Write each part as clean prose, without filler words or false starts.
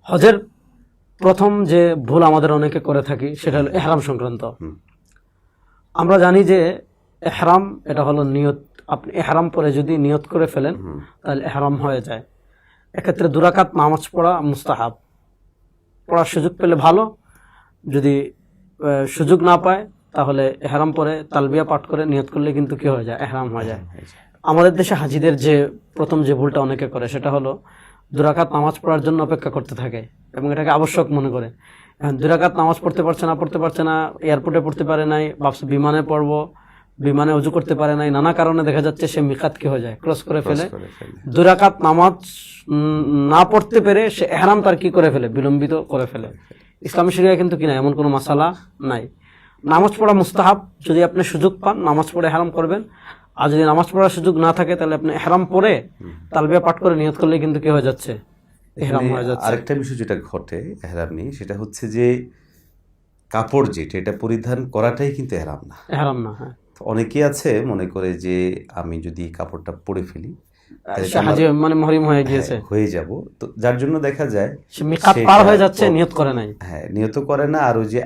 হজের প্রথম যে ভুল আমাদের অনেকে করে থাকি সেটা হলো এহরাম সংক্রান্ত। আমরা জানি যে এহরাম এটা হলো নিয়ত। আপনি এহরাম পরে যদি নিয়ত করে ফেলেন তাহলে এহরাম হয়ে যায়। এক্ষেত্রে 2 রাকাত নামাজ পড়া মুস্তাহাব, পড়ার সুযোগ পেলে ভালো, যদি সুযোগ না পায় তাহলে এহরাম পরে তালবিয়া পাঠ করে নিয়ত করলে কিন্তু কি হয়ে যায়, এহরাম হয়ে যায়। আমাদের দেশে হাজিদের যে প্রথম যে ভুলটা অনেকে করে সেটা হলো 2 রাকাত নামাজ পড়ার জন্য অপেক্ষা করতে থাকে এবং এটাকে আবশ্যক মনে করে। এখন 2 রাকাত নামাজ পড়তে পারছে না, এয়ারপোর্টে পড়তে পারে নাই, ভাবছে বিমানে পড়বো, বিমানে উজু করতে পারে নাই, নানা কারণে দেখা যাচ্ছে সে মিকাত কি হয়ে যায়, ক্রস করে ফেলে। 2 রাকাত নামাজ না পড়তে পেরে সে এহরাম তার কি করে ফেলে, বিলম্বিত করে ফেলে। ইসলামী শরিয়ায় কিন্তু কিনা এমন কোনো মাসালা নাই। নামাজ পড়া মুস্তাহাব, যদি আপনি সুযোগ পান নামাজ পড়ে এহরাম করবেন। আর যদি নামাজ পড়ার সুযোগ না থাকে তাহলে আপনি এহরাম পড়ে তালবিয়া পাঠ করে নিয়ত করলে কিন্তু কি হয়ে যাচ্ছে, এহরাম হয়ে যাচ্ছে। আরেকটা বিষয় যেটা ঘটে এহরাম নিয়ে, সেটা হচ্ছে যে কাপড় যেটা এটা পরিধান করাটাই কিন্তু এহরাম না। এহরাম না, হ্যাঁ। অনেকেই আছে মনে করে যে আমি যদি কাপড়টা পরে ফেলি মানে মুহরিম হয়ে গিয়েছে, হয়ে যাব, তো যার জন্য দেখা যায় সে মিকাত পার হয়ে যাচ্ছে, নিয়ত করে নাই। হ্যাঁ, নিয়ত করে না, আর ওই যে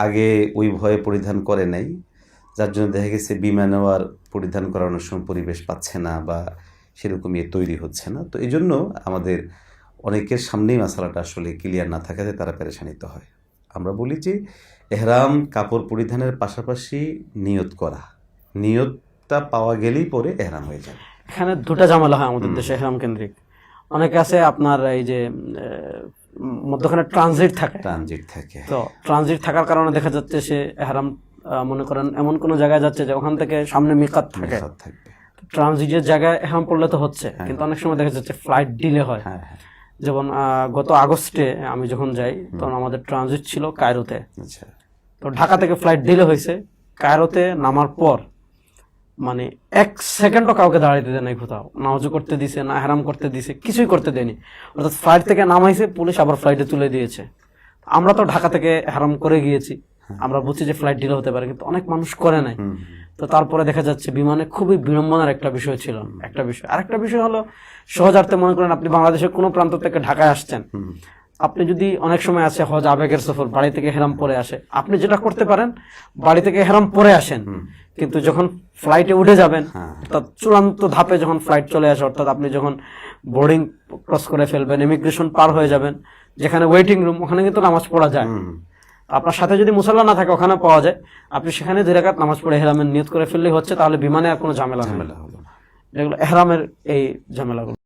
আগে ওই ভয়ে পরিধান করে নাই, যার জন্য দেখা গেছে বিমানেও আর পরিধান করানোর সময় পরিবেশ পাচ্ছে না বা সেরকম তৈরি হচ্ছে না। তো এই জন্য আমাদের অনেকের সামনেই মশালাটা আসলে ক্লিয়ার না থাকাতে তারা পেরেশানিত হয়। আমরা বলি যে এহরাম কাপড় পরিধানের পাশাপাশি নিয়ত করা, নিয়তটা পাওয়া গেলেই পরে এহরাম হয়ে যাবে। এখানে 2টা ঝামেলা হয় আমাদের দেশে এহরাম কেন্দ্রিক। অনেকে আছে আপনার এই যে মধ্যখানে ট্রানজিট থাকে, তো ট্রানজিট থাকার কারণে দেখা যাচ্ছে সে এহরাম মনে করেন এমন কোন জায়গায় যাচ্ছে যে ওখান থেকে সামনে মিকাত থাকে, ট্রানজিটের জায়গায় এহরাম পড়লে তো হচ্ছে, কিন্তু অনেক সময় দেখা যাচ্ছে ফ্লাইট ডিলে হয়। যেমন গত আগস্টে আমি যখন যাই তখন আমাদের ট্রানজিট ছিল কায়রোতে। তো ঢাকা থেকে ফ্লাইট ডিলে হয়েছে, কায়রোতে নামার পর মানে 1 সেকেন্ডও কাউকে দাঁড়াইতে দেয় নাই, কোথাও না উজু করতে দিছে, না এহরাম করতে দিছে, কিছুই করতে দেয়নি। অর্থাৎ ফ্লাইট থেকে নামাইছে, পুলিশ আবার ফ্লাইটে তুলে দিয়েছে। আমরা তো ঢাকা থেকে এহরাম করে গিয়েছি, আমরা বুঝছি যে ফ্লাইট ডিলে হতে পারে, কিন্তু অনেক মানুষ করে নাই। তো তারপরে দেখা যাচ্ছে বিমানে খুবই বিড়ম্বনার একটা বিষয় ছিল, একটা বিষয়। আরেকটা বিষয় হলো সহজার্থে মনে করেন আপনি বাংলাদেশের কোনো প্রান্ত থেকে ঢাকায় আসছেন, আপনি যদি অনেক সময় আছে হজ আবেগের সফর, বাড়ি থেকে এহরাম পরে আসে, আপনি যেটা করতে পারেন বাড়ি থেকে এহরাম পরে আসেন, কিন্তু যখন ফ্লাইটে উঠে যাবেন অর্থাৎ চূড়ান্ত ধাপে যখন ফ্লাইট চলে আসে, অর্থাৎ আপনি যখন বোর্ডিং ক্রস করে ফেলবেন, ইমিগ্রেশন পার হয়ে যাবেন, যেখানে ওয়েটিং রুম, ওখানে কিন্তু নামাজ পড়া যায়। আপনার সাথে যদি মুসাল্লা না থাকে ওখানে পাওয়া যায়, আপনি সেখানে 2 রাকাত নামাজ পড়ে এহরামের নিয়ত করে ফেললেই হচ্ছে, তাহলে বিমানে আর কোনো ঝামেলা হলো না। এগুলো এহরামের এই ঝামেলাগুলো।